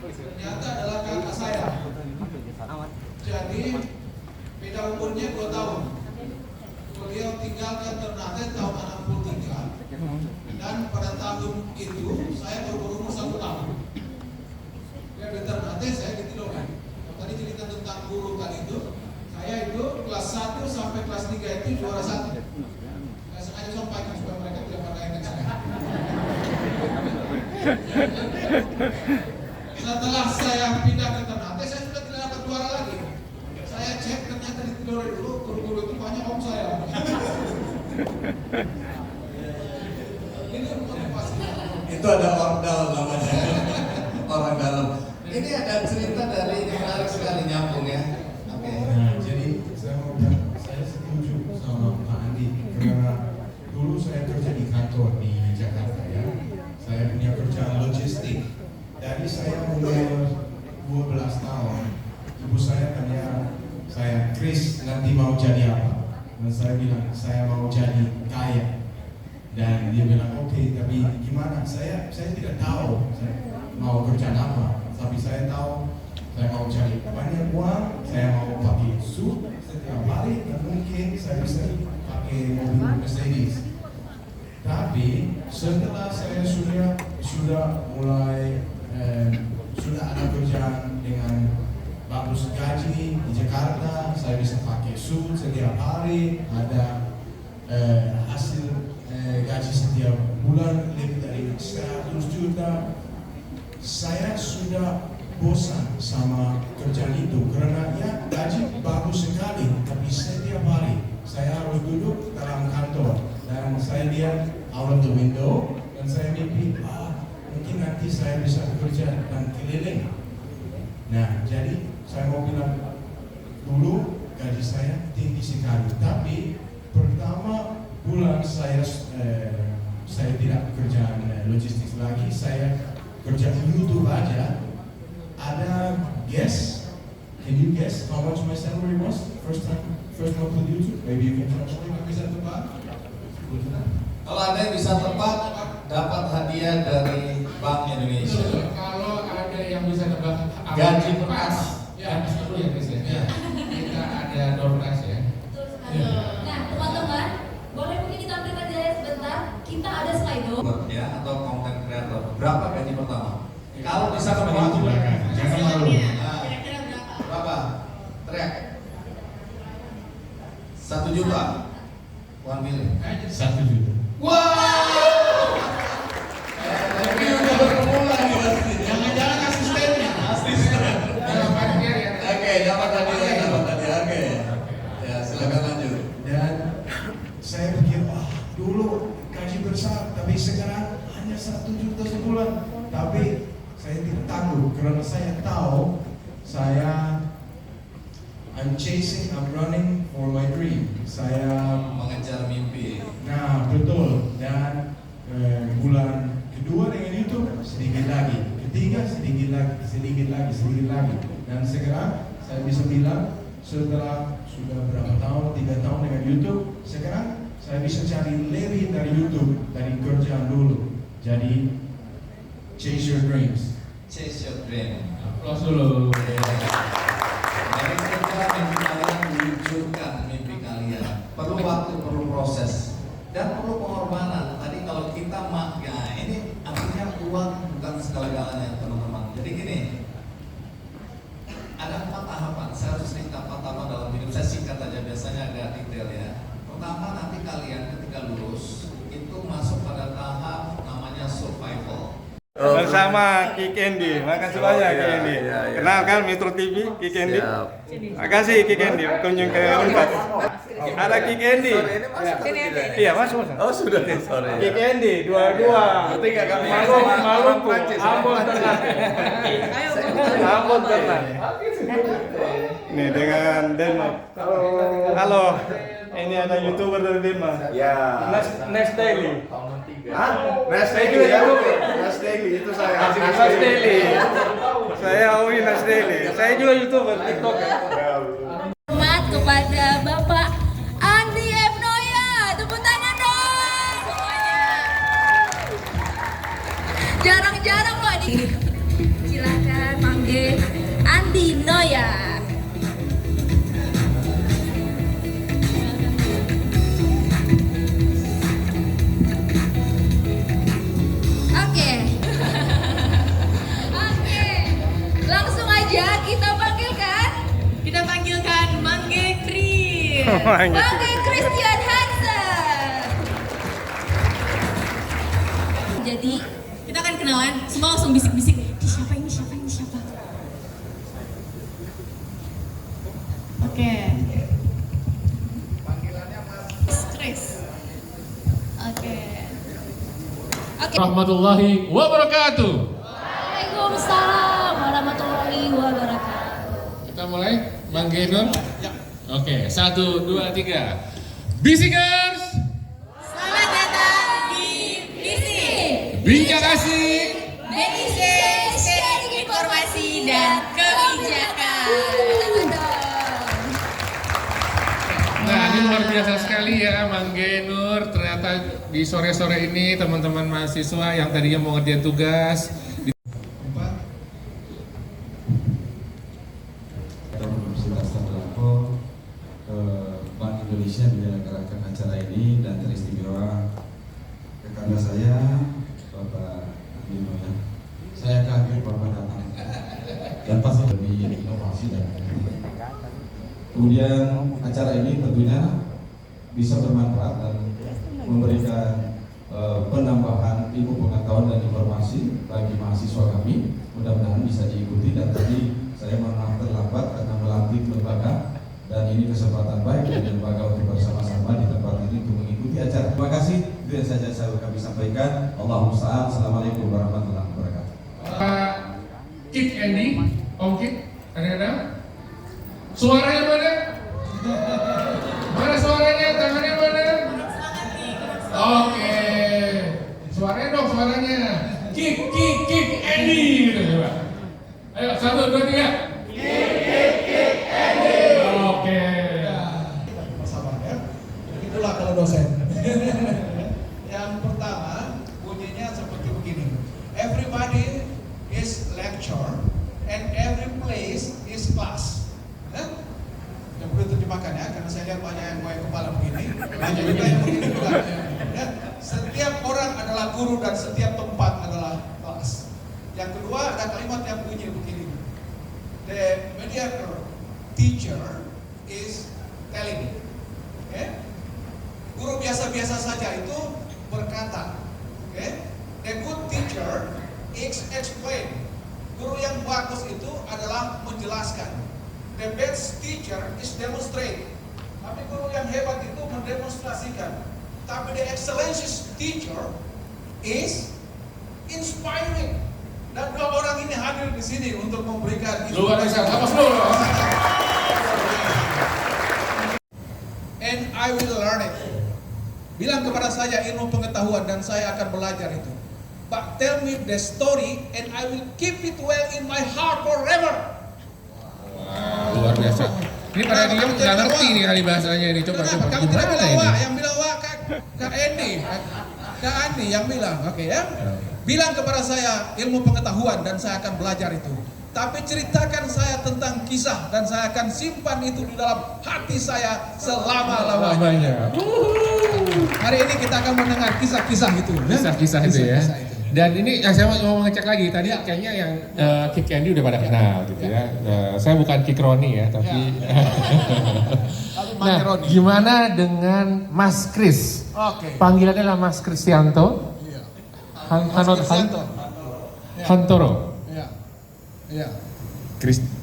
ternyata adalah kakak saya. Jadi beda umurnya 2 tahun. Beliau tinggalkan Ternate tahun 63 dan pada tahun itu saya baru berumur 1 tahun. Dia di Ternate, saya di Tidore. Tadi cerita tentang guru kan itu, saya itu kelas 1 sampai kelas 3 itu juara 1. Saya sengaja sampaikan supaya mereka tidak pada ingat saya. Setelah saya pindah ke Ternate, saya sudah tidak dapat juara lagi. Saya cek ternyata di Tidore dulu, guru-guru itu banyak om saya. Ini motivasi. Itu ada ordal namanya. Orang dalam. Ini ada cerita dari ini menarik sekali nyambung ya. Oke. Nah, jadi saya setuju sama Pak Andi karena dulu saya kerja di kantor di Jakarta ya. Saya punya kerjaan logistik. Dari saya umur 12 tahun, ibu saya tanya saya, Chris nanti mau jadi apa? Dan saya bilang saya mau jadi kaya. Dan dia bilang oke, tapi gimana? Saya tidak tahu saya mau kerja apa, tapi saya tahu saya mau cari banyak uang, saya mau pakai suit setiap hari dan mungkin saya bisa pakai mobil Mercedes. Tapi setelah saya sudah mulai sudah ada kerjaan dengan bagus gaji di Jakarta, saya bisa pakai suit setiap hari, ada hasil gaji setiap bulan lebih dari 100 juta. Saya sudah bosan sama kerjaan itu karena ya gaji bagus sekali, tapi setiap hari saya harus duduk dalam kantor dan saya lihat out of the window dan saya mimpi mungkin nanti saya bisa bekerja dan keliling. Nah, jadi saya mau bilang dulu gaji saya tinggi sekali, tapi pertama bulan saya tidak kerja logistik lagi, saya kerja di YouTube aja. Ada guess, can you guess how much my salary was first month with YouTube? Maybe you can translate. Bisa tebak? Kalau ada yang bisa tebak, dapat hadiah dari Bank Indonesia. Kalau ada yang bisa tebak Gaji per pas, tahun. ya dulu ya Chris ya. Kita ada door prize ya. Nah, teman-teman, boleh mungkin ditampilkan aja sebentar. Kita ada Slido. Ya, atau content creator. Berapa gaji pertama? Kalau bisa Sama tebak, YouTube lah kan, jangan malu. Nah, Kira-kira berapa? berapa? Teriak. 1 juta. 1 million. 1 juta. Wow! Tapi udah bermula nih pasti. Jangan-jangan asistennya. Dalam parkir ya. Oke, dapat hadiah. Oke. Ya, silakan lanjut. Dan saya pikir, dulu gaji besar, tapi sekarang hanya 1 juta sebulan. Tapi saya tidak takut karena saya tahu I'm running for my dream. Saya Mengejar mimpi. Nah, betul. Dan bulan kedua dengan YouTube sedikit lagi, ketiga sedikit lagi. Dan sekarang saya bisa bilang setelah sudah berapa tahun, 3 tahun dengan YouTube, sekarang saya bisa cari lebih dari YouTube, dari kerjaan dulu. Jadi chase your dreams. Chase your dream. Aplaus dulu. Dari kerja mimpi kalian wujudkan mimpi kalian. Perlu waktu, perlu proses, dan perlu pengorbanan. Tadi kalau kita ini artinya uang bukan segala-galanya, teman-teman. Jadi gini, ada 4 tahapan. Saya harus cerita 4 tahapan dalam hidup. Saya singkat aja, biasanya agak detail ya. Pertama, nanti kalian ketika lulus itu masuk pada tahap namanya survival. Bersama Ki Kendi, makasih banyak Ki Kendi. Kenal kan Metro TV, Ki Kendi. Makasih Ki Kendi, kunjung ke Unpad. Ada Ki Kendi. Iya masuk. Oh sudah nih sore. Ki Kendi, dua-dua. Maluku, Ambon Ternate. Ambon Ternate. Nih dengan Denmark. Halo. Ini ada YouTuber dari Denmark. Ya. Next Daily. Nas Daily ya. Nas Daily itu saya. Nas Daily. Saya Awi Nas Daily. Saya juga YouTuber TikTok. Hormat kepada Bapak Andi F. Noya. Tepuk tangan dong semuanya. Jarang-jarang loh nih. Silakan. Bangke Christian Hansen. Jadi kita akan kenalan, semua langsung bisik-bisik. Ini siapa, ini siapa, ini siapa? Oke. Panggilannya Mas Chris. Oke. Oke. Rahmatullahi wabarakatuh. Waalaikumsalam warahmatullahi wabarakatuh. Kita mulai, Bang Genur. Oke, 1, 2, 3. Bisikers, Selamat datang di Bisi. bincang asik. BIC, sharing informasi dan kebijakan. Nah, ini luar biasa sekali ya, Bang Genur. Ternyata di sore-sore ini teman-teman mahasiswa yang tadinya mau ngerjain tugas Universitas Tadulako, Bank Indonesia menyelenggarakan acara ini dan teristimewa karena saya Bapak Nino ya. Saya kaget Bapak datang dan pasti demi inovasi dan kemudian acara ini tentunya bisa bermanfaat dan memberikan penambahan ilmu pengetahuan dan informasi bagi mahasiswa kami. Mudah-mudahan bisa diikuti dan tadi saya mohon maaf terlambat karena melantik lembaga dan ini kesempatan baik dari lembaga untuk bersama-sama di tempat ini untuk mengikuti acara. Terima kasih. Itu yang saja kami sampaikan. Allahumma musta'an. Assalamualaikum warahmatullahi wabarakatuh. Pak Kik Andy, Om Kik, ada? Suaranya mana? Mana suaranya? Tangannya mana? Oke, suaranya dong, suaranya. Kik Andy gitu coba. Ayo, 1, 2, 3. Kik Andy. Oke. Sama ya. Itulah kalau dosen. Yang pertama bunyinya seperti begini. Everybody is lecture and every place is class. Yang perlu terjemahkan ya, karena saya lihat banyak yang goyang kepala begini, banyak juga yang begini juga. Ya. Setiap orang adalah guru dan setiap tempat adalah kelas. Yang kedua ada kalimat yang bunyi begini. The mediocre teacher is telling. Okay? Guru biasa-biasa saja itu berkata. Okay? The good teacher is explain. Guru yang bagus itu adalah menjelaskan. The best teacher is demonstrate. Tapi guru yang hebat itu mendemonstrasikan. Tapi the excellent teacher is inspiring. Dan dua orang ini hadir di sini untuk memberikan Luar biasa, apa dulu? And I will learn it. Bilang kepada saya ilmu pengetahuan dan saya akan belajar itu. But tell me the story and I will keep it well in my heart forever. Luar biasa. Ini pada diem nggak ngerti nih kali bahasanya ini. Coba Kenapa? Kamu gimana tidak bilang ini? wah, yang bilang wah Kak Andi, Kak Andi yang bilang, oke ya. Bilang kepada saya ilmu pengetahuan dan saya akan belajar itu. Tapi ceritakan saya tentang kisah dan saya akan simpan itu di dalam hati saya selama-lamanya. Hari ini kita akan mendengar kisah-kisah itu. Kisah-kisah itu ya. Dan ini saya mau ngecek lagi tadi kayaknya yang Kik Andy udah pada kenal gitu ya. Saya bukan Kik Roni ya, tapi nah, gimana dengan Mas Kris? Oke. Panggilannya adalah Mas Kristianto. Hantoro. Iya.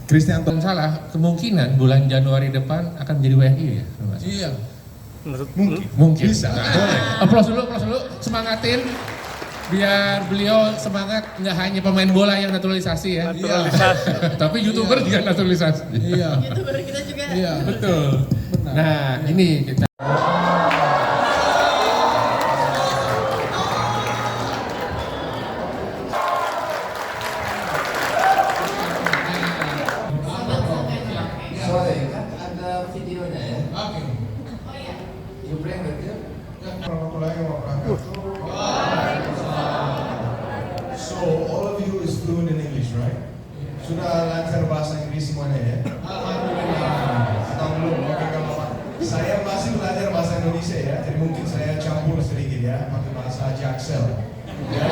Kristianto salah, kemungkinan bulan Januari depan akan menjadi WNI ya. Mas? Iya. Mungkin. Bisa. Nah, boleh. Aplaus dulu, semangatin. Biar beliau semangat, nggak hanya pemain bola yang naturalisasi ya. Naturalisasi. Tapi YouTuber juga naturalisasi. Iya. YouTuber kita juga. Iya. Betul. Benar. Nah, ini kita. Sorry, kan ada videonya ya. Oke. You bring the video? Warahmatullahi wabarakatuh. So all of you is fluent in English, right? Sudah lancar bahasa Inggris semuanya ya? Atau belum? Oke, gak apa-apa. Saya masih belajar bahasa Indonesia ya, jadi mungkin saya campur sedikit ya, pakai bahasa Jaksel. Ya.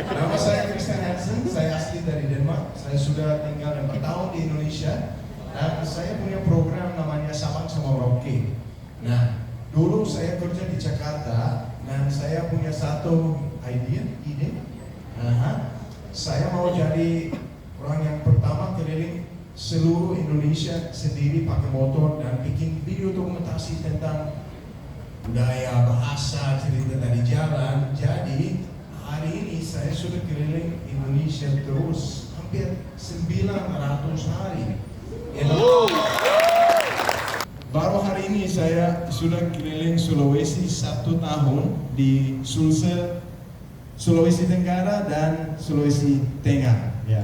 Nama saya Christian Hansen, saya asli dari Denmark. Saya sudah tinggal 4 tahun di Indonesia. Dan saya punya program namanya Sabang sama Merauke. Nah, dulu saya kerja di Jakarta dan saya punya satu ide. Saya mau jadi orang yang pertama keliling seluruh Indonesia sendiri pakai motor dan bikin video dokumentasi tentang budaya, bahasa, cerita dari jalan. Jadi hari ini saya sudah keliling Indonesia terus hampir 900 hari. Baru hari ini saya sudah keliling Sulawesi 1 tahun di Sulsel, Sulawesi Tenggara dan Sulawesi Tengah. Ya.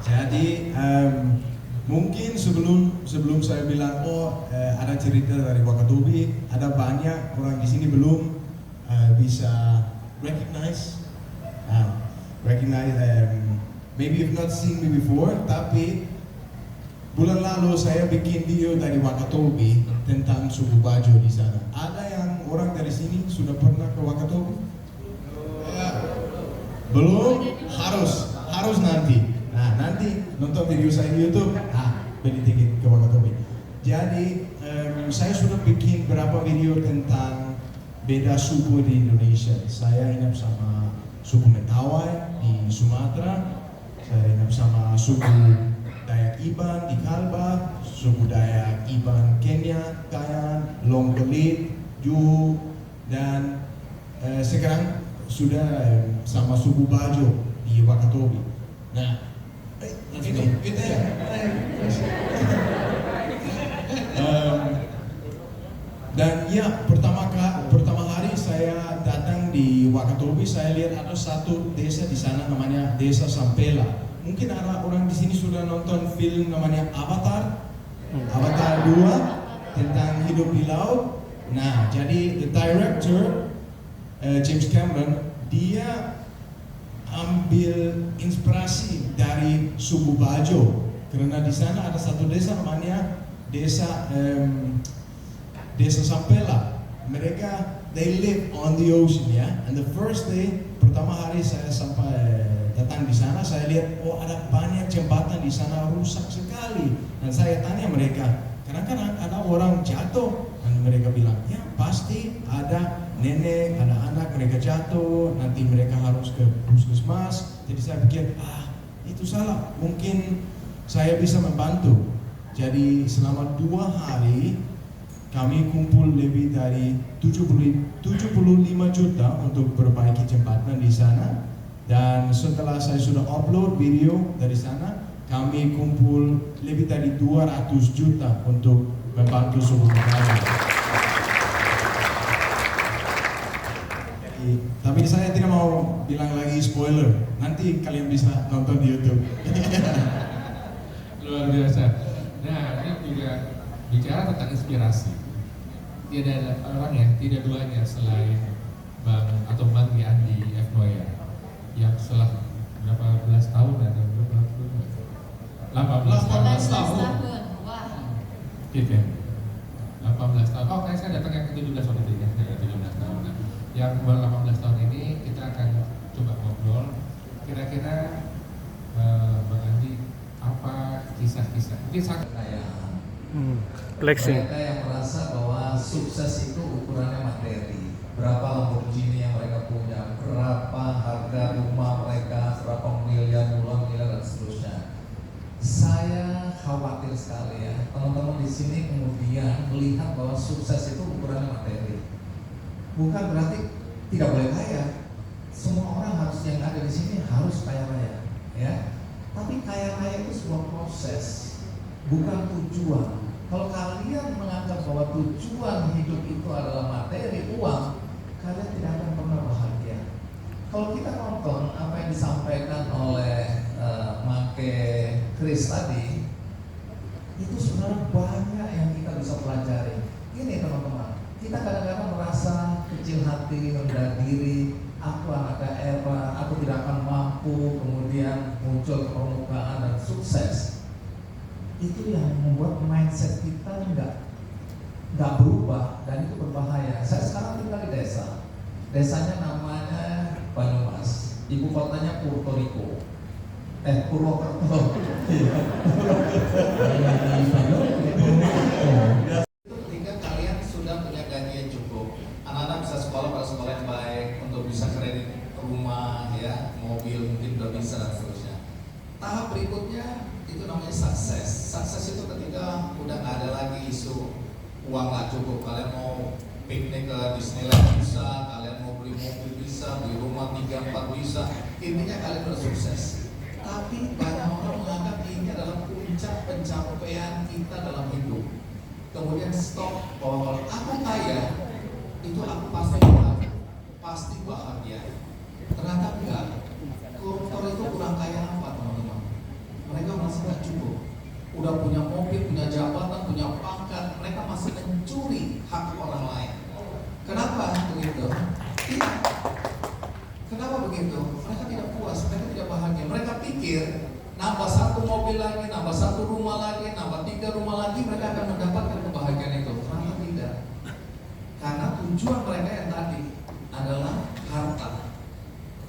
Jadi mungkin sebelum saya bilang ada cerita dari Wakatobi, ada banyak orang di sini belum bisa recognize, maybe you've not seen me before, tapi bulan lalu saya bikin video dari Wakatobi tentang suku Bajo di sana. Ada yang orang dari sini sudah pernah ke Wakatobi? Belum? Harus nanti. Nah, nanti nonton video saya di YouTube, beli tiket ke Wakatobi. Jadi saya sudah bikin beberapa video tentang beda suku di Indonesia. Saya inap sama suku Mentawai di Sumatera, saya inap sama suku Dayak Iban di Kalbar, suku Dayak Iban Kenya, Kayan, Longkelit, Juhu, dan sekarang sudah sama suku Bajo di Wakatobi. Nah, itu ya. Dan ya pertama hari saya datang di Wakatobi, saya lihat ada satu desa di sana namanya Desa Sampela. Mungkin ada orang di sini sudah nonton film namanya Avatar 2 tentang hidup di laut. Nah, jadi the director James Cameron, dia ambil inspirasi dari suku Bajo karena di sana ada satu desa namanya Desa Sampela. Mereka they live on the ocean, ya. And the first day, pertama hari saya sampai datang di sana, saya lihat ada banyak jembatan di sana rusak sekali. Dan saya tanya mereka, kadang-kadang ada orang jatuh, dan mereka bilang, ya pasti ada nenek, ada anak mereka jatuh, nanti mereka harus ke puskesmas. Jadi saya pikir, itu salah, mungkin saya bisa membantu. Jadi selama 2 hari kami kumpul lebih dari 75 juta untuk perbaiki jembatan di sana. Dan setelah saya sudah upload video dari sana, kami kumpul lebih dari 200 juta untuk membantu suku Bajo. Tapi saya tidak mau bilang lagi spoiler, nanti kalian bisa nonton di YouTube. Luar biasa. Nah, ini juga bicara tentang inspirasi. Tidak ada orang ya, tidak duanya selain Bang Andi F. Noya yang setelah berapa belas tahun atau berapa tahun? 18 tahun. Wah. Gitu ya. 18 tahun. Oh, kayak saya datang yang ke-17 waktu itu ya. 17 tahun. Nah, yang 18 tahun ini kita akan coba ngobrol. Kira-kira Bang Andi, apa kisah-kisah? Mungkin sangat Kekayaan. Flexing. Mereka yang merasa bahwa sukses itu ukurannya materi. Berapa Lamborghini yang mereka punya, berapa harga rumah mereka, berapa miliar, puluhan miliar dan seterusnya. Saya khawatir sekali ya, teman-teman di sini kemudian melihat bahwa sukses itu ukurannya materi. Bukan berarti tidak boleh kaya. Semua orang harus yang ada di sini harus kaya raya, ya. Tapi kaya raya itu sebuah proses, bukan tujuan. Kalau kalian menganggap bahwa tujuan hidup itu adalah materi, uang, kalian tidak akan pernah bahagia. Kalau kita nonton apa yang disampaikan oleh Make Chris tadi, itu sebenarnya banyak yang kita bisa pelajari. Ini teman-teman, kita kadang-kadang merasa kecil hati, rendah diri, aku anak daerah, aku tidak akan mampu, kemudian muncul ke permukaan dan sukses. Itu yang membuat mindset kita nggak berubah dan itu berbahaya. Saya sekarang tinggal di desa, desanya namanya Banyumas. ibu kotanya Puerto Rico. Purwokerto. Ketika kalian sudah punya gaji yang cukup, anak-anak bisa sekolah pada sekolah yang baik, untuk bisa kredit rumah, ya, mobil mungkin udah bisa dan seterusnya. Tahap berikutnya itu namanya sukses. Sukses itu ketika udah nggak ada lagi isu uang nggak cukup, kalian mau piknik ke Disneyland bisa, kalian mau beli mobil bisa, beli rumah 3-4 bisa, intinya kalian udah sukses. Tapi banyak orang menganggap ini adalah puncak pencapaian kita dalam hidup. Kemudian stop bahwa kalau aku kaya, itu aku pasti bahagia. Ternyata enggak. Koruptor itu kurang kaya apa, teman-teman? Mereka masih nggak cukup. Udah punya mobil, punya jabatan, punya pangkat, mereka masih mencuri hak orang lain. Kenapa begitu? Kenapa begitu? Mereka tidak puas, mereka tidak bahagia. Mereka pikir nambah 1 mobil lagi, nambah 1 rumah lagi, nambah 3 rumah lagi, mereka akan mendapatkan kebahagiaan itu. Ternyata tidak. Karena tujuan mereka yang tadi adalah harta.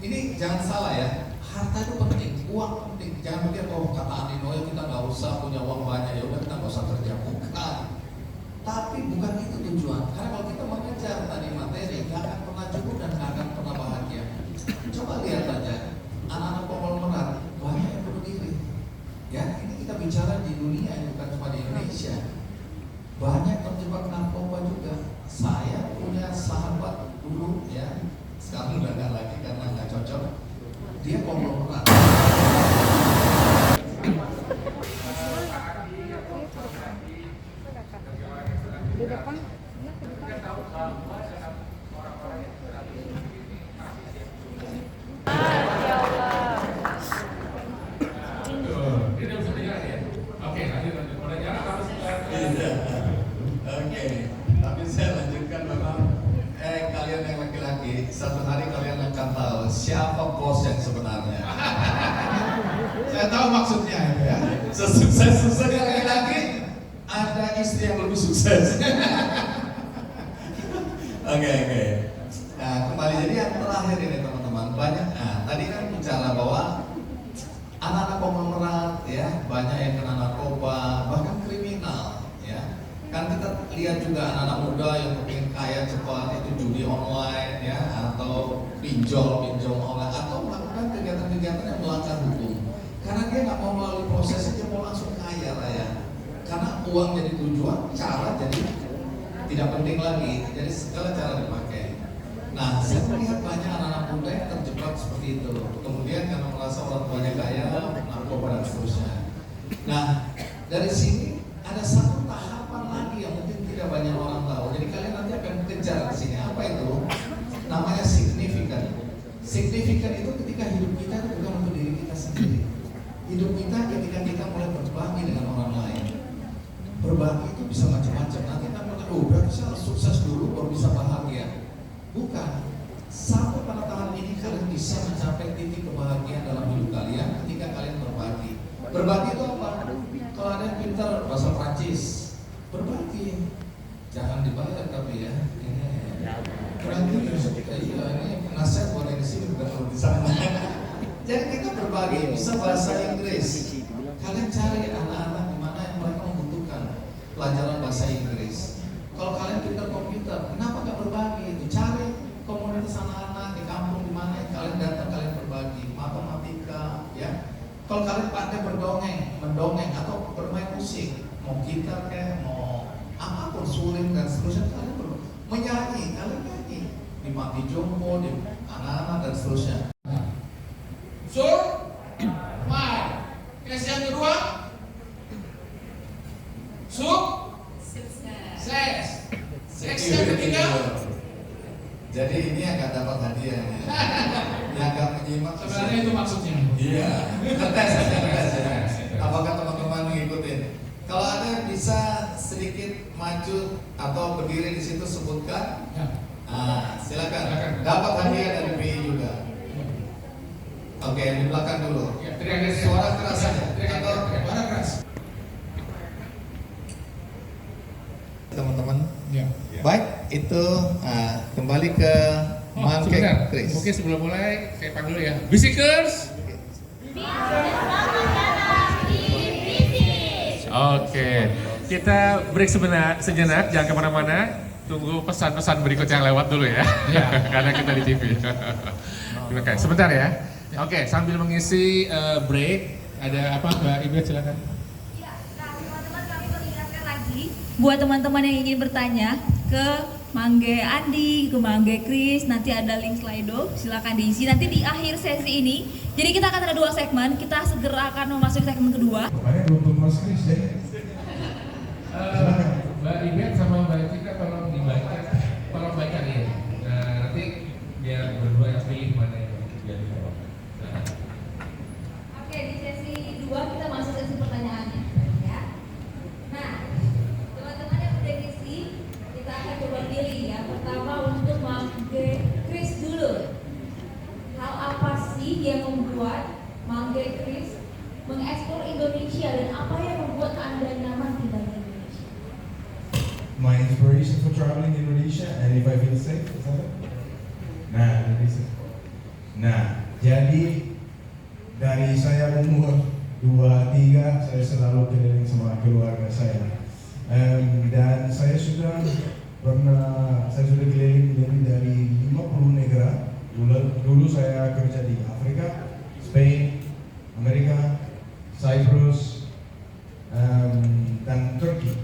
Ini jangan salah ya, harta itu penting, uang penting. Jangan pikir oh kata Andi Noel kita nggak usah punya uang banyak, ya udah kita nggak usah kerja. Bukan. Tapi bukan itu tujuan. Karena kalau kita mengejar tadi materi, nggak akan pernah cukup dan nggak akan pernah bahagia. Coba lihat aja, anak-anak konglomerat banyak yang bunuh diri. Ya, ini kita bicara di dunia, bukan cuma di Indonesia. Banyak terjebak narkoba juga. Saya punya sahabat dulu, ya, sekarang udah nggak lagi karena nggak cocok. Dia konglomerat. Di depan, Oke, tapi saya lanjutkan Bapak. Kalian yang laki-laki, satu hari kalian akan tahu siapa bos yang sebenarnya. Saya tahu maksudnya ya. Sesukses-suksesnya laki-laki, ada istri yang lebih sukses. Oke. Nah, kembali jadi yang terakhir ini teman-teman, banyak. Nah, tadi kan bicara bahwa anak-anak konglomerat ya, banyak yang kena narkoba, bahkan kriminal ya. Kan kita lihat juga anak-anak muda yang pengen kaya cepat itu judi online ya, atau pinjol online, atau melakukan kegiatan-kegiatan yang melanggar hukum. Karena dia nggak mau melalui prosesnya, dia mau langsung kaya raya. Karena uang jadi tujuan, cara jadi tidak penting lagi. Jadi segala cara dipakai. Nah, saya melihat banyak anak-anak muda yang terjebak seperti itu. Kemudian karena merasa orang tuanya kaya, narkoba dan seterusnya. Nah, dari sini ada satu tahapan lagi yang mungkin tidak banyak orang tahu. Jadi kalian nanti akan kejar di sini. Apa itu? Namanya signifikan. Signifikan itu ketika hidup kita itu bukan untuk diri kita sendiri. Hidup kita ketika kita mulai berbagi dengan orang lain. Berbagi itu bisa macam-macam. Nanti kita bilang, berarti saya harus sukses dulu baru bisa bahagia. Bukan. Sampai pada tahap ini kalian bisa mencapai titik kebahagiaan dalam hidup kalian ketika kalian berbagi. Berbagi itu apa? Kalau ada yang pintar bahasa Prancis, berbagi. Jangan dibayar tapi ya. Berarti iya, ini nasihat buat yang di sini bukan kalau di sana. Jadi kita berbagi, bisa bahasa Inggris. Kalian cari anak-anak di mana yang mereka membutuhkan pelajaran bahasa Inggris. Kalau kalian pintar komputer, kenapa nggak berbagi? Itu cari komunitas anak-anak di kampung di mana kalian datang, kalian berbagi matematika, ya. Kalau kalian pandai mendongeng atau bermain musik, mau gitar kayak mau apapun, suling dan seterusnya, kalian menyanyi, kalian nyanyi di panti jompo, di anak-anak dan seterusnya. So, kes yang kedua, sukses. Kes yang ketiga. Jadi ini akan dapat hadiah. Yang agak menyimak. Sebenarnya itu maksudnya. Iya. Tes ya. Apakah teman-teman mengikuti? Kalau ada yang bisa sedikit maju atau berdiri di situ sebutkan. Silakan. Dapat hadiah dari BI juga. Oke, di belakang dulu. Suara keras saja. Suara keras. Teman-teman. Ya. Baik, itu kembali ke sebentar. Mungkin sebelum mulai saya panggil dulu ya. Bisikers. Oke, kita break sejenak, jangan kemana-mana. Tunggu pesan-pesan berikut yang lewat dulu ya, karena kita di TV. Oke, sebentar ya. Oke, sambil mengisi break, ada apa Mbak Ibu, silakan. Ya, nah teman-teman kami mengingatkan lagi buat teman-teman yang ingin bertanya ke Mangge Andi, ke Mangge Kris, nanti ada link Slido, silakan diisi. Nanti di akhir sesi ini, jadi kita akan ada 2 segmen, kita segera akan memasuki segmen kedua. Makanya untuk Mas Kris ya. Mbak Ibet sama Mbak Cika tolong dibaca, tolong baca nih. Nah, nanti biar berdua yang pilih mana yang biar dijawab. Nah. Oke, di sesi 2 kita masuk sesi pertanyaannya ya. Nah, teman-teman yang udah ngisi, kita akan coba pilih ya. Pertama untuk Mangge Kris dulu. Hal apa sih yang membuat Mangge Kris mengeksplor Indonesia dan apa yang membuat Anda nyaman tinggal di Indonesia? My inspiration for traveling Indonesia and if I feel safe, is that it? Nah, Indonesia. Nah, jadi dari saya umur 2-3 saya selalu keliling sama keluarga saya. Dan saya sudah keliling dari 50 negara. Dulu saya kerja di Afrika, Spain, Amerika, Cyprus, dan Turki.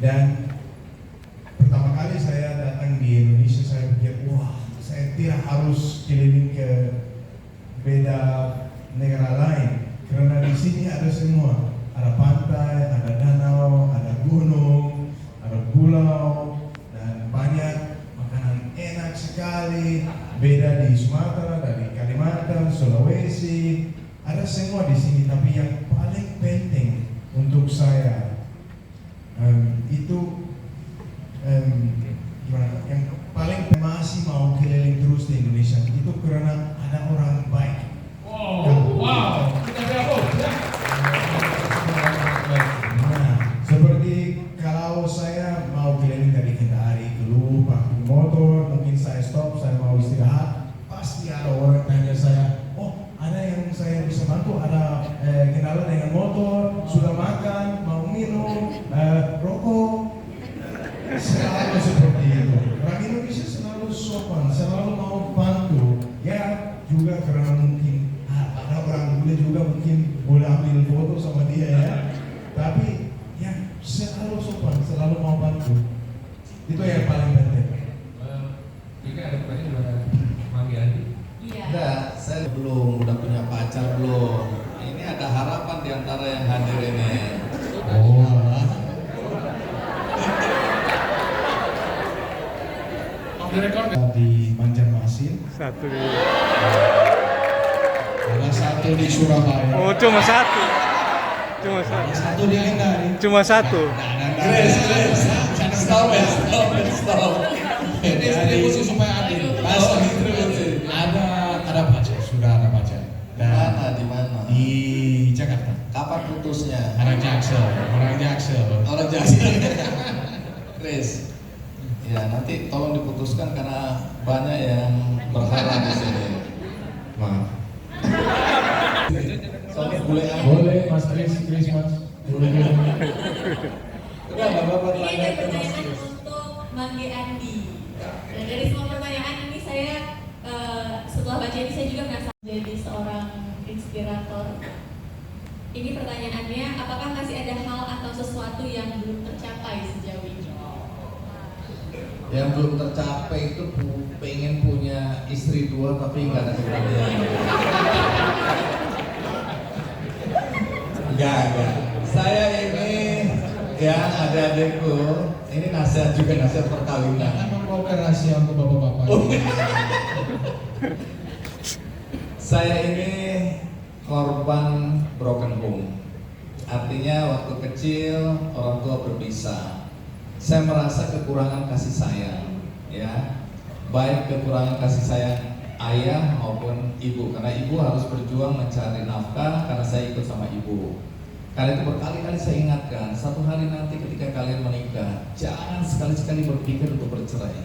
Dan pertama kali saya datang di Indonesia, saya pikir, wah, saya tidak harus keliling ke beda negara lain, karena di sini ada semua, ada pantai, ada danau, ada gunung, ada pulau, dan banyak makanan enak sekali. Beda di Sumatera, dari Kalimantan, Sulawesi, ada semua di sini. Tapi yang paling penting untuk saya itu gimana? Yang paling masih mau keliling terus di Indonesia itu karena ada orang baik. Wow, kita gabung. Nah, seperti kalau saya mau keliling dari Kendari ke Luwu pakai motor, mungkin saya stop, saya mau istirahat, pasti ada orang tanya saya, oh ada yang saya bisa bantu, ada kendala dengan motor, sudah makan, mau minum, rokok. Selalu seperti itu. Orang Indonesia selalu sopan, selalu mau bantu. Ya juga karena mungkin ada orang bule juga mungkin boleh ambil foto sama dia ya. Tapi ya selalu sopan, selalu mau bantu. Itu yang paling penting. Jika ada pertanyaan kepada Mangge Andi. Iya. Enggak, saya belum, udah punya pacar belum. Ini ada harapan di antara yang hadir ini. Oh. Di Banjarmasin, Satu. ada satu di Surabaya, Oh, cuma satu. ada satu di Kendari. Cuma satu. Stop. Ini distribusi supaya adil. Ada baca, sudah ada baca. Di mana? Di Jakarta. Kapan putusnya? Orang Jaksel. Orang Jaksel. Chris. Ya, nanti tolong diputuskan karena banyak yang berharap di sini. Maaf. Soalnya Boleh Mas Kris Mas. Boleh. Udah, Bapak Ini tanya ada ke Mas pertanyaan Chris. untuk Mangge Andi. Dan dari semua pertanyaan ini saya setelah baca ini saya juga merasa jadi seorang inspirator. Ini pertanyaannya, apakah masih ada hal atau sesuatu yang belum tercapai sejauh ini? Yang belum tercapai itu pengen punya istri 2 tapi nggak ada keberanian. Enggak. Saya ini ya adik-adikku, ini nasihat juga, nasihat perkawinan. Jangan membongkar rahasia untuk bapak-bapak. Saya ini korban broken home. Artinya waktu kecil orang tua berpisah. Saya merasa kekurangan kasih sayang, ya, baik kekurangan kasih sayang ayah maupun ibu, karena ibu harus berjuang mencari nafkah karena saya ikut sama ibu. Karena itu berkali-kali saya ingatkan, satu hari nanti ketika kalian menikah, jangan sekali-sekali berpikir untuk bercerai.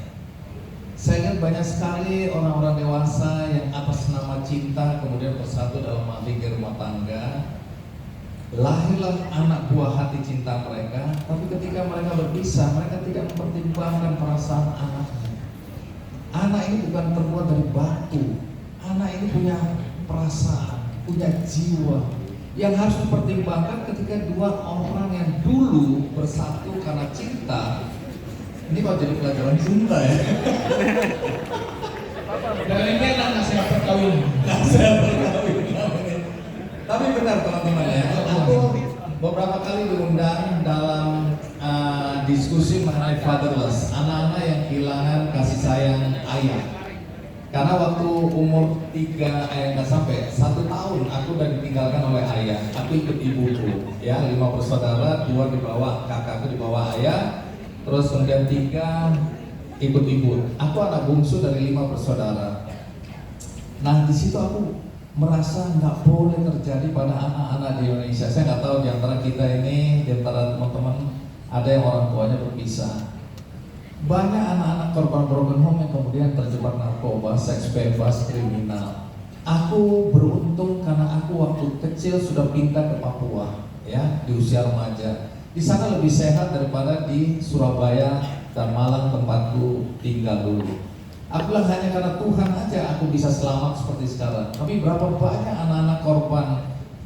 Saya lihat banyak sekali orang-orang dewasa yang atas nama cinta kemudian bersatu dalam mahligai rumah tangga. Lahirlah anak buah hati cinta mereka, tapi ketika mereka berpisah, mereka tidak mempertimbangkan perasaan anaknya. Anak ini bukan terbuat dari batu. Anak ini punya perasaan, punya jiwa yang harus dipertimbangkan ketika dua orang yang dulu bersatu karena cinta. Ini kok jadi pelajaran cinta ya? Dan ini anak nasihat perkawinan. Tapi benar teman-teman ya, aku beberapa kali diundang dalam diskusi mengenai fatherless, anak-anak yang kehilangan kasih sayang ayah. Karena waktu umur 1 tahun aku udah ditinggalkan oleh ayah. Aku ikut ibuku, ya 5 bersaudara, 2 di bawah kakakku di bawah ayah. Terus kemudian 3 ikut ibu. Aku anak bungsu dari 5 bersaudara. Nah di situ aku merasa nggak boleh terjadi pada anak-anak di Indonesia. Saya nggak tahu di antara kita ini, di antara teman-teman ada yang orang tuanya berpisah. Banyak anak-anak korban broken home yang kemudian terjebak narkoba, seks bebas, kriminal. Aku beruntung karena aku waktu kecil sudah pindah ke Papua, ya di usia remaja. Di sana lebih sehat daripada di Surabaya dan Malang tempatku tinggal dulu. Aku bilang hanya karena Tuhan aja aku bisa selamat seperti sekarang. Tapi berapa banyak anak-anak korban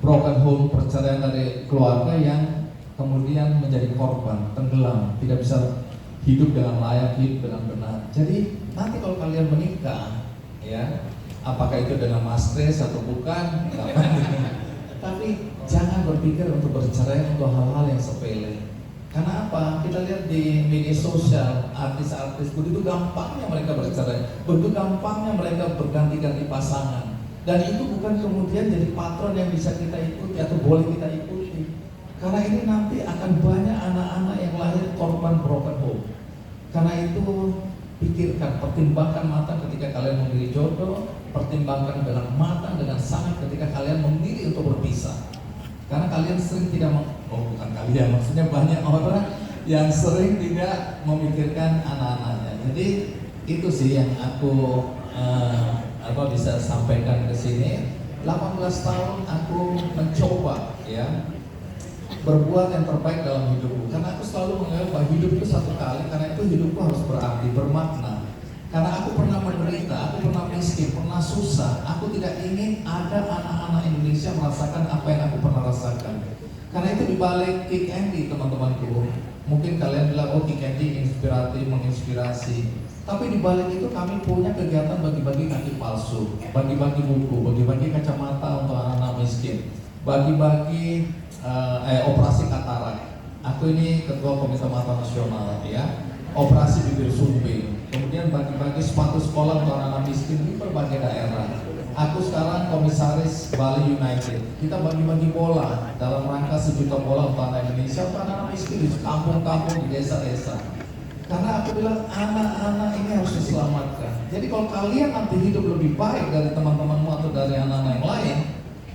broken home, perceraian dari keluarga yang kemudian menjadi korban, tenggelam, tidak bisa hidup dengan layak, hidup dengan benar. Jadi nanti kalau kalian menikah, ya apakah itu dengan mastres atau bukan, tapi jangan berpikir untuk bercerai untuk hal-hal yang sepele. Karena apa? Kita lihat di media sosial, artis-artis begitu gampangnya mereka bercerai, begitu gampangnya mereka berganti-ganti pasangan. Dan itu bukan kemudian jadi patron yang bisa kita ikuti atau boleh kita ikuti. Karena ini nanti akan banyak anak-anak yang lahir korban broken home. Karena itu pikirkan, pertimbangkan matang ketika kalian memilih jodoh, pertimbangkan dengan matang, dengan sangat ketika kalian memilih untuk berpisah. Karena kalian sering tidak bukan kalian, maksudnya banyak orang yang sering tidak memikirkan anak-anaknya. Jadi itu sih yang aku bisa sampaikan ke sini. 18 tahun aku mencoba ya berbuat yang terbaik dalam hidupku. Karena aku selalu menganggap bahwa hidup itu satu kali, karena itu hidupku harus berarti, bermakna. Karena aku pernah menderita, aku pernah miskin, pernah susah. Aku tidak ingin ada anak-anak Indonesia merasakan apa yang aku pernah rasakan. Karena itu dibalik Kick Andy teman-temanku, mungkin kalian bilang oh Kick Andy inspiratif, menginspirasi. Tapi dibalik itu kami punya kegiatan bagi-bagi kaki palsu, bagi-bagi buku, bagi-bagi kacamata untuk anak-anak miskin, bagi-bagi operasi katarak. Aku ini ketua Komite Mata Nasional ya. Operasi bibir sumbing, kemudian bagi-bagi sepatu sekolah untuk anak-anak miskin di berbagai daerah. Aku sekarang komisaris Bali United. Kita bagi-bagi bola dalam rangka 1 juta bola untuk anak Indonesia, untuk anak-anak miskin di kampung-kampung, di desa-desa. Karena aku bilang anak-anak ini harus diselamatkan. Jadi kalau kalian nanti hidup lebih baik dari teman-temanmu atau dari anak-anak yang lain,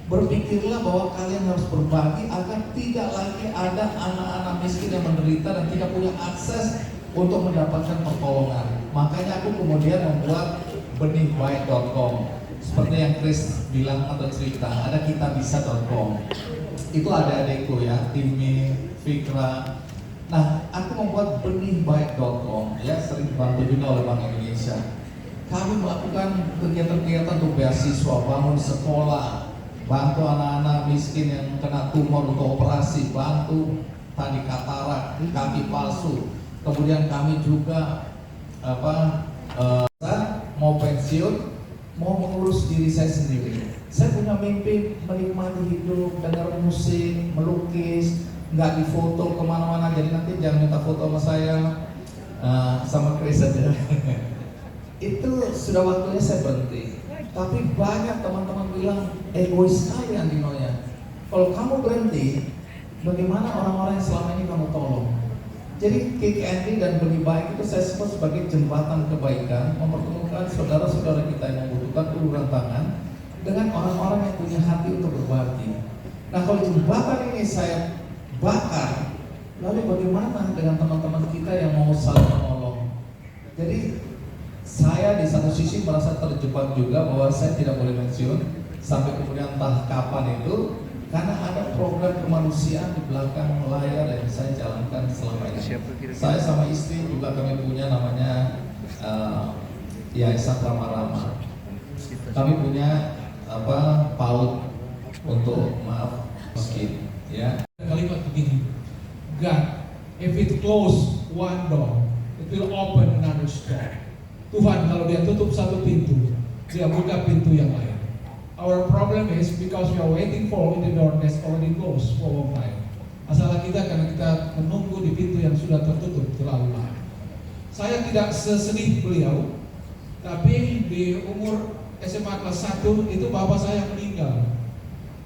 berpikirlah bahwa kalian harus berbagi agar tidak lagi ada anak-anak miskin yang menderita dan tidak punya akses untuk mendapatkan pertolongan. Makanya aku kemudian membuat benihbaik.com. Seperti yang Chris bilang atau cerita, ada kitabisa.com. Itu ada adekku ya, Timmy, Fikra. Nah, aku membuat benihbaik.com ya, sering dibantu juga oleh Bank Indonesia. Kami melakukan kegiatan-kegiatan untuk beasiswa, bangun sekolah, bantu anak-anak miskin yang kena tumor untuk operasi, bantu tadi katarak, kaki palsu. Kemudian kami juga mau pensiun, mau mengurus diri saya sendiri. Saya punya mimpi menikmati hidup, dengar musik, melukis, nggak difoto kemana-mana. Jadi nanti jangan minta foto sama saya, sama Chris aja. Itu sudah waktunya saya berhenti. Tapi banyak teman-teman bilang egois sekali Andinonya. Kalau kamu berhenti, bagaimana orang-orang yang selama ini kamu tolong? Jadi Kick Andy dan Benih Baik itu saya sebut sebagai jembatan kebaikan, mempertemukan saudara-saudara kita yang membutuhkan uluran tangan dengan orang-orang yang punya hati untuk berbagi. Nah kalau jembatan ini saya bakar, lalu bagaimana dengan teman-teman kita yang mau saling menolong? Jadi saya di satu sisi merasa terjebak juga bahwa saya tidak boleh pensiun sampai kemudian entah kapan itu, karena ada program kemanusiaan di belakang layar yang saya jalankan selama ini. Saya sama istri juga kami punya namanya Yayasan Rama-Rama. Kami punya PAUD untuk miskin, ya. Kalimat begini, God, if it close one door, it will open another door. Tuhan kalau dia tutup satu pintu, dia buka pintu yang lain. Our problem is because we are waiting for the door that's already closed for a long time. Masalah kita karena kita menunggu di pintu yang sudah tertutup terlalu lama. Saya tidak sesedih beliau, tapi di umur SMA kelas 1 itu bapak saya meninggal.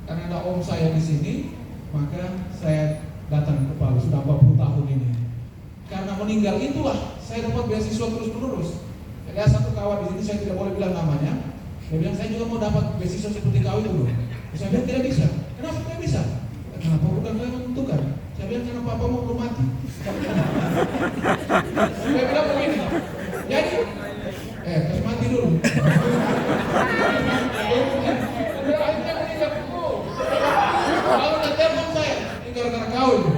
Karena ada om saya di sini, maka saya datang ke Palu sudah 40 tahun ini. Karena meninggal itulah saya dapat beasiswa terus-menerus. Ada satu kawan di sini, saya tidak boleh bilang namanya. Dia bilang saya juga mau dapat beasiswa seperti kau itu loh. Saya bilang tidak bisa. Kenapa tidak bisa? Kenapa bukan saya menentukan? Saya bilang karena papamu belum mati. Saya bilang begini. Jadi, kasih mati dulu. Akhirnya meninggal dulu. Kalau udah telepon saya, ini gara-gara kau itu.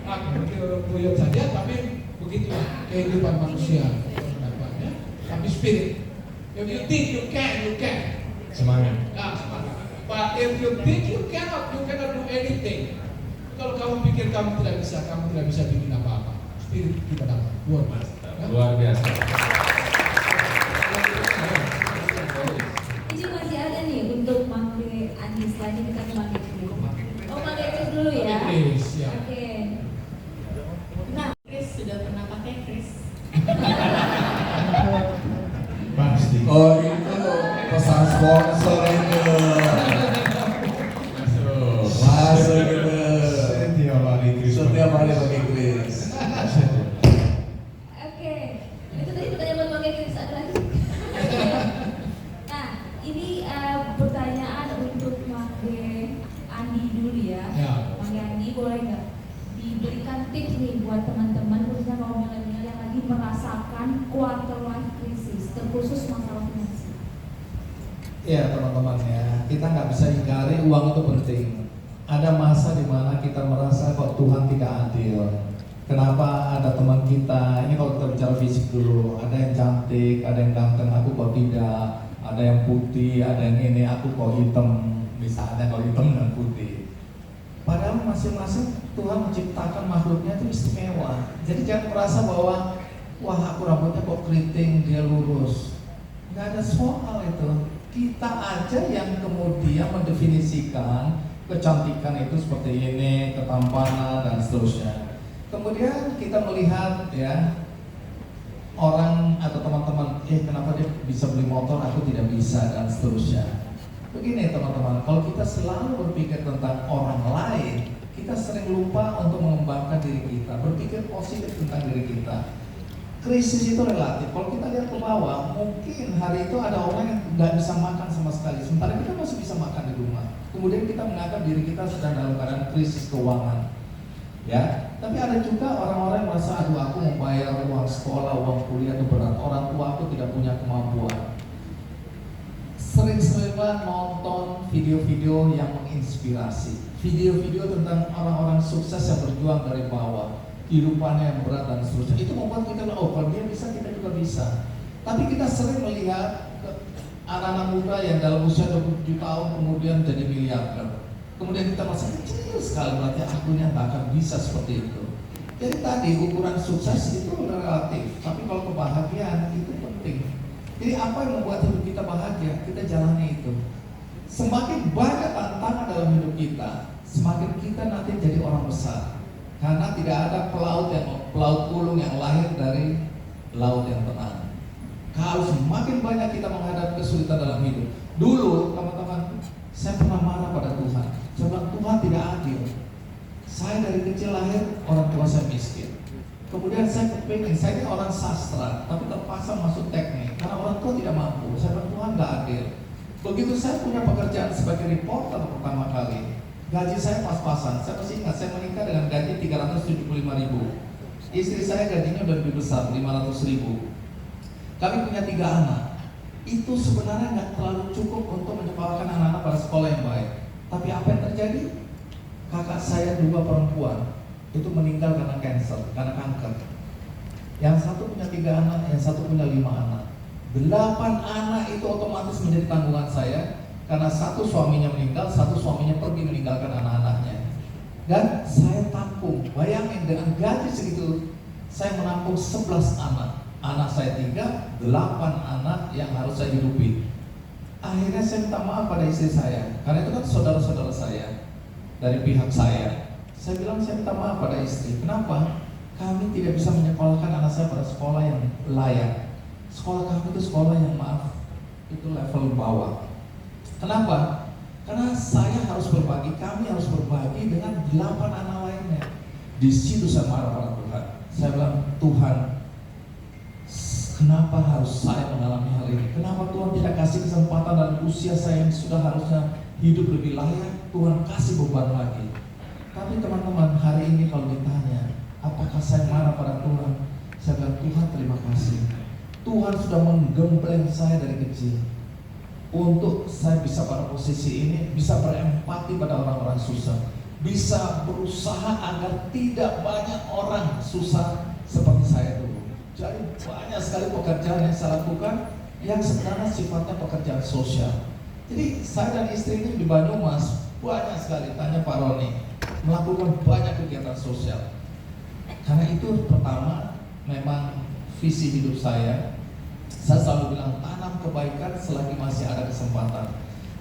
Aku berkuyuk saja, tapi begitu kehidupan manusia. Tapi spirit. If you think you can. Semangat. Nah, semangat. But if you think you cannot do anything. Kalau kamu pikir kamu tidak bisa bikin apa-apa. Spirit kita dapat. Luar biasa. Luar biasa. Ini masih ada nih untuk manggil Andi, selanjutnya kita manggil dulu. Oh, manggil Chris dulu ya. Chris, ya. Oke. Nah, Chris sudah pernah pakai Chris. Pasti. Oh itu pesan sponsor itu. Masuk gitu. Setiap hari Chris. Setiap hari pakai Chris. oke. Itu tadi pertanyaan buat manggil Chris, ada lagi? Nah, ini pertanyaan untuk manggil Andi dulu ya. Ya. Manggil Andi, boleh nggak diberikan tips nih buat teman-teman khususnya kaum milenial yang lagi merasakan quarter life crisis, terkhusus masalah finansial. Ya teman-teman ya, kita nggak bisa ingkari uang itu penting. Ada masa di mana kita merasa kok Tuhan tidak adil. Kenapa ada teman kita, ini kalau kita bicara fisik dulu, ada yang cantik, ada yang ganteng, aku kok tidak. Ada yang putih, ada yang ini, aku kok hitam. Misalnya kalau hitam dan putih. Padahal masing-masing Tuhan menciptakan makhluknya itu istimewa. Jadi jangan merasa bahwa wah aku rambutnya kok keriting, dia lurus. Nggak ada soal itu. Kita aja yang kemudian mendefinisikan kecantikan itu seperti ini, ketampanan dan seterusnya. Kemudian kita melihat ya orang atau teman-teman, kenapa dia bisa beli motor, aku tidak bisa dan seterusnya. Begini teman-teman, kalau kita selalu berpikir tentang orang lain, kita sering lupa untuk mengembangkan diri kita, berpikir positif tentang diri kita. Krisis itu relatif. Kalau kita lihat ke bawah, mungkin hari itu ada orang yang nggak bisa makan sama sekali, sementara kita masih bisa makan di rumah. Kemudian kita menganggap diri kita sedang dalam keadaan krisis keuangan. Ya, tapi ada juga orang-orang yang merasa, aduh aku mau bayar uang sekolah, uang kuliah itu berat, orang tua aku tidak punya kemampuan. Sering-sering nonton video-video yang menginspirasi, video-video tentang orang-orang sukses yang berjuang dari bawah, kehidupannya yang berat dan seterusnya. Itu membuat kita, oh kalau dia bisa, kita juga bisa. Tapi kita sering melihat anak-anak muda yang dalam usia 27 tahun kemudian jadi miliarder. Kemudian kita merasa kecil sekali, berarti akunya nggak akan bisa seperti itu. Jadi tadi ukuran sukses itu relatif, tapi kalau kebahagiaan itu penting. Jadi apa yang membuat hidup kita bahagia, kita jalani itu. Semakin banyak tantangan dalam hidup kita, semakin kita nanti jadi orang besar. Karena tidak ada pelaut ulung yang lahir dari laut yang tenang. Kalau semakin banyak kita menghadapi kesulitan dalam hidup. Dulu teman-teman, saya pernah marah pada Tuhan. Saya bilang Tuhan tidak adil. Saya dari kecil lahir orang tua saya miskin. Kemudian saya kepingin, saya ini orang sastra, tapi terpaksa masuk teknik karena orang tua tidak mampu. Saya bilang Tuhan nggak adil. Begitu saya punya pekerjaan sebagai reporter pertama kali, gaji saya pas-pasan. Saya masih ingat, saya menikah dengan gaji 375.000. Istri saya gajinya udah lebih besar, 500.000. kami punya 3 anak. Itu sebenarnya nggak terlalu cukup untuk menyekolahkan anak-anak pada sekolah yang baik. Tapi apa yang terjadi? Kakak saya 2 perempuan itu meninggal karena cancer, karena kanker. Yang satu punya 3 anak, yang satu punya 5 anak. 8 anak itu otomatis menjadi tanggungan saya, karena satu suaminya meninggal, satu suaminya pergi meninggalkan anak-anaknya. Dan saya tampung, bayangin dengan gaji segitu, saya menampung 11 anak. Anak saya 3, 8 anak yang harus saya hidupi. Akhirnya saya minta maaf pada istri saya, karena itu kan saudara-saudara saya dari pihak saya. Saya bilang saya minta maaf pada istri. Kenapa? Kami tidak bisa menyekolahkan anak saya pada sekolah yang layak. Sekolah kami itu sekolah yang maaf, itu level bawah. Kenapa? Karena saya harus berbagi, kami harus berbagi dengan 8 anak lainnya. Di situ saya marah pada Tuhan. Saya bilang, Tuhan, kenapa harus saya mengalami hal ini? Kenapa Tuhan tidak kasih kesempatan dalam usia saya yang sudah harusnya hidup lebih layak? Tuhan kasih beban lagi. Tapi teman-teman, hari ini kalau ditanya, apakah saya marah pada Tuhan? Saya bilang, Tuhan terima kasih. Tuhan sudah menggembleng saya dari kecil untuk saya bisa pada posisi ini, bisa berempati pada orang-orang susah, bisa berusaha agar tidak banyak orang susah seperti saya dulu. Jadi banyak sekali pekerjaan yang saya lakukan yang sebenarnya sifatnya pekerjaan sosial. Jadi saya dan istri ini di Bandung, Mas, banyak sekali, tanya Pak Roni, melakukan banyak kegiatan sosial. Karena itu pertama, memang visi hidup saya selalu bilang, tanam kebaikan selagi masih ada kesempatan.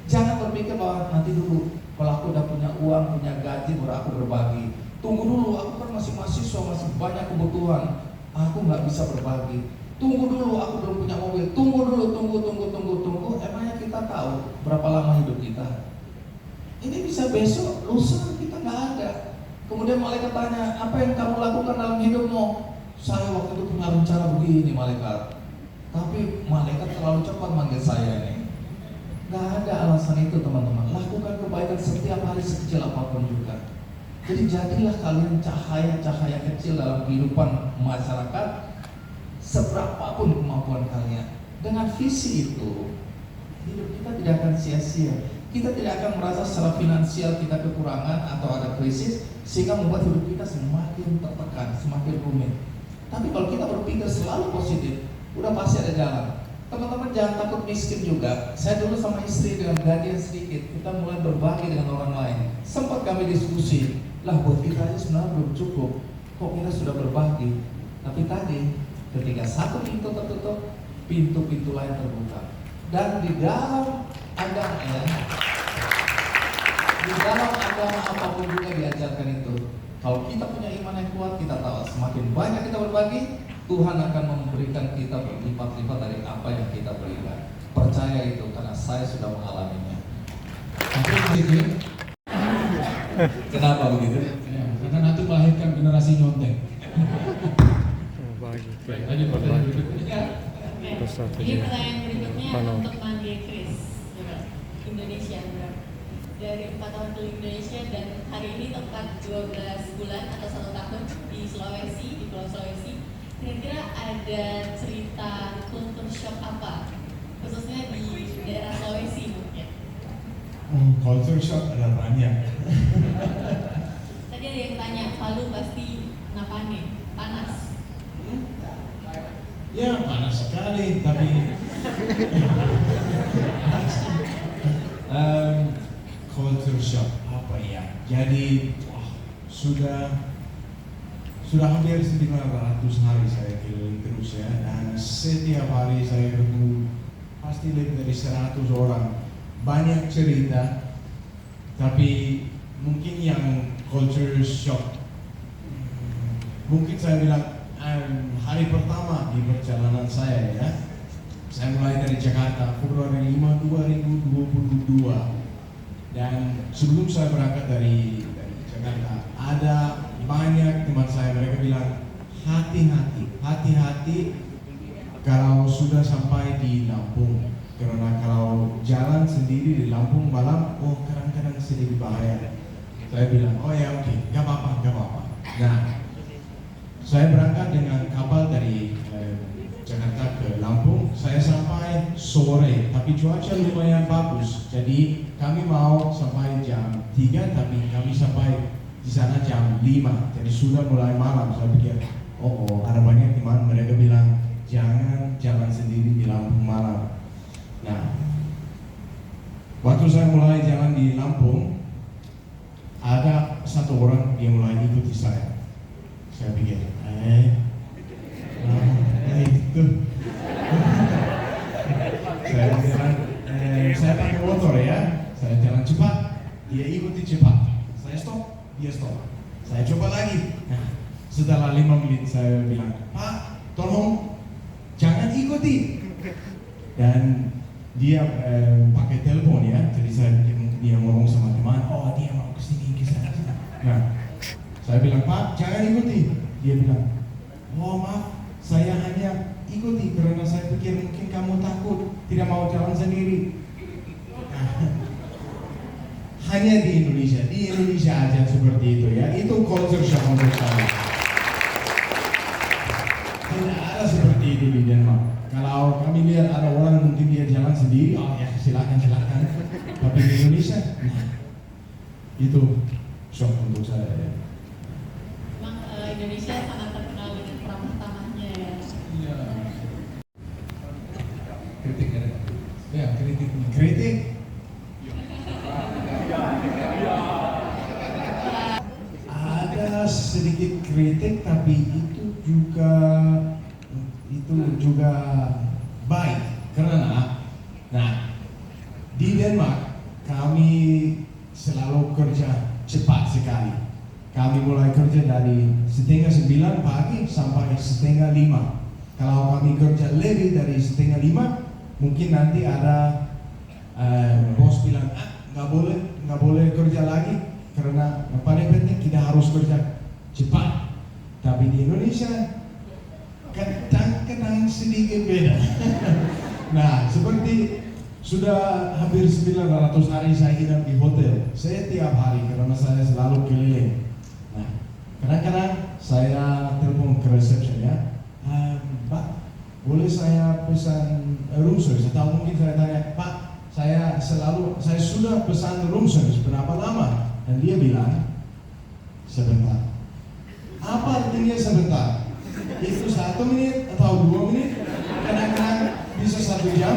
Jangan berpikir bahwa nanti dulu, kalau aku udah punya uang, punya gaji, baru aku berbagi. Tunggu dulu, aku kan masih mahasiswa, masih banyak kebutuhan, aku nggak bisa berbagi. Tunggu dulu, aku belum punya mobil. Tunggu dulu, tunggu. Emangnya kita tahu berapa lama hidup kita? Ini bisa besok, lusa kita nggak ada. Kemudian malaikat tanya, apa yang kamu lakukan dalam hidupmu? Saya waktu itu punya rencana begini, malaikat. Tapi malaikat terlalu cepat manggil saya ini. Gak ada alasan itu, teman-teman. Lakukan kebaikan setiap hari sekecil apapun juga. Jadi jadilah kalian cahaya-cahaya kecil dalam kehidupan masyarakat, seberapapun kemampuan kalian. Dengan visi itu, hidup kita tidak akan sia-sia. Kita tidak akan merasa secara finansial kita kekurangan atau ada krisis, sehingga membuat hidup kita semakin tertekan, semakin rumit. Tapi kalau kita berpikir selalu positif, udah pasti ada jalan. Teman-teman jangan takut miskin juga. Saya dulu sama istri dengan gaji yang sedikit, kita mulai berbagi dengan orang lain. Sempat kami diskusi, lah buat kita aja sebenarnya belum cukup, kok kita sudah berbagi. Tapi tadi, ketika satu pintu tertutup, pintu-pintu lain terbuka. Dan di dalam agama, di dalam agama apapun juga diajarkan itu. Kalau kita punya iman yang kuat, kita tahu semakin banyak kita berbagi, Tuhan akan memberikan kita berlipat-lipat dari apa yang kita berikan. Percaya itu, karena saya sudah mengalaminya. Kenapa begitu? Ya, karena nanti melahirkan generasi nyontek. Baik, lanjut pertanyaan berikutnya. Ini pertanyaan berikutnya untuk Mandi Chris, Indonesia. Dari 4 tahun ke Indonesia dan hari ini tepat 12 bulan atau 1 tahun di Sulawesi, di Pulau Sulawesi. Kira-kira ada cerita culture shock apa, khususnya di daerah Sulawesi mungkin? Culture shock ada banyak. Tadi ada yang tanya, Palu pasti napane, panas. Ya panas sekali, tapi culture shock apa ya? Jadi sudah hampir 900 hari saya keliling terus ya, dan setiap hari saya ketemu pasti lebih dari 100 orang. Banyak cerita, tapi mungkin yang culture shock, mungkin saya bilang hari pertama di perjalanan saya ya. Saya mulai dari Jakarta Februari 5, 2022, dan sebelum saya berangkat dari Jakarta ada banyak teman saya, mereka bilang hati-hati kalau sudah sampai di Lampung, karena kalau jalan sendiri di Lampung malam, kadang-kadang sedikit bahaya. Saya bilang, oh ya oke, gak apa-apa. Nah, saya berangkat dengan kapal dari Jakarta ke Lampung, saya sampai sore, tapi cuaca lumayan bagus. Jadi kami mau sampai jam 3, tapi kami sampai di sana jam 5. Jadi sudah mulai malam. Saya pikir, oh ada banyak teman, mereka bilang jangan jalan sendiri di Lampung malam. Nah, waktu saya mulai jalan di Lampung, ada satu orang dia mulai ikuti saya. Saya pikir, itu. Saya jalan, saya pakai motor ya, saya jalan cepat, dia ikuti cepat. Saya stop, dia stop. Saya coba lagi. Nah, setelah 5 menit saya bilang, Pak, tolong jangan ikuti. Dan dia pakai telepon ya, jadi dia ngomong sama teman, oh dia mau kesini. Nah, saya bilang, Pak, jangan ikuti. Dia bilang, oh maaf, saya hanya ikuti karena saya pikir mungkin kamu takut, tidak mau jalan sendiri. Nah, hanya di Indonesia aja seperti itu ya. Itu culture shock menurut saya. Tidak ada seperti itu di Denmark. Kalau kami lihat ada orang mungkin dia jalan sendiri, oh ya silakan. Tapi di Indonesia, nah, itu shock untuk saya ya. Memang Indonesia sangat terkenal dengan ramah tamahnya ya. Iya. Kritik ada? Ya kritik. Ada sedikit kritik, tapi itu juga baik karena, nah di Denmark kami selalu kerja cepat sekali. Kami mulai kerja dari 8:30 pagi sampai 4:30. Kalau kami kerja lebih dari 4:30, mungkin nanti ada bos bilang, nggak boleh kerja lagi karena yang paling penting kita harus kerja cepat. Tapi di Indonesia kadang-kadang sedikit beda. Nah, seperti sudah hampir 900 hari saya hidup di hotel. Saya tiap hari karena saya selalu keliling. Nah, kadang-kadang saya telepon ke resepsi ya, Pak, boleh saya pesan room service? Atau mungkin saya tanya, Pak, saya sudah pesan room service berapa lama? Dan dia bilang, sebentar. Apa artinya sebentar? Itu 1 menit atau 2 menit? Kadang-kadang bisa 1 jam.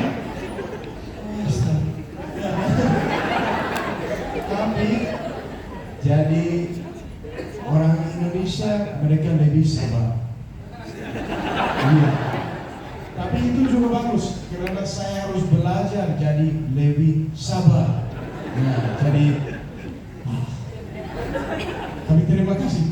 Tapi jadi orang Indonesia mereka lebih sabar. Iya. Tapi itu juga bagus karena saya harus belajar jadi lebih sabar. Nah, jadi tapi terima kasih.